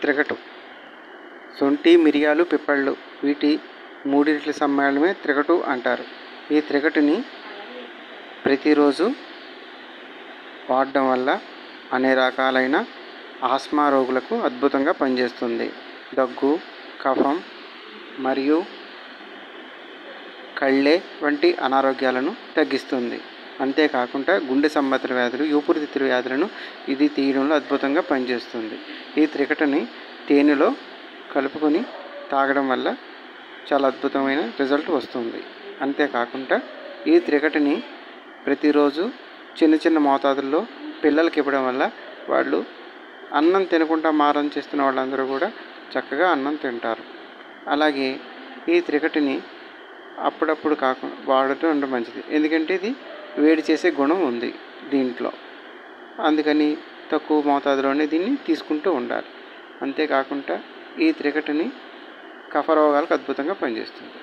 త్రికటు. శొంఠి, మిరియాలు, పిప్పళ్ళు వీటి మూడింటి సమ్మేళనమే త్రికటు అంటారు. ఈ త్రికటుని ప్రతిరోజు వాడడం వల్ల అన్ని రకాలైన ఆస్మా రోగులకు అద్భుతంగా పనిచేస్తుంది. దగ్గు, కఫం మరియు కళ్ళే వంటి అనారోగ్యాలను తగ్గిస్తుంది. అంతేకాకుండా గుండె సంబంధిత వ్యాధులు, ఊపిరితిత్తుల వ్యాధులను ఇది తీయడంలో అద్భుతంగా పనిచేస్తుంది. ఈ త్రికటుని తేనెలో కలుపుకొని తాగడం వల్ల చాలా అద్భుతమైన రిజల్ట్ వస్తుంది. అంతేకాకుండా ఈ త్రికటుని ప్రతిరోజు చిన్న చిన్న మోతాదుల్లో పిల్లలకి ఇవ్వడం వల్ల వాళ్ళు అన్నం తినకుండా మారం చేస్తున్న వాళ్ళందరూ కూడా చక్కగా అన్నం తింటారు. అలాగే ఈ త్రికటుని అప్పుడప్పుడు కాకుండా వాడుతూ ఉండడం మంచిది. ఎందుకంటే ఇది వేడి చేసే గుణం ఉంది దీంట్లో. అందుకని తక్కువ మోతాదులోనే దీన్ని తీసుకుంటూ ఉండాలి. అంతేకాకుండా ఈ త్రికటుని కఫ రోగాలకు అద్భుతంగా పనిచేస్తుంది.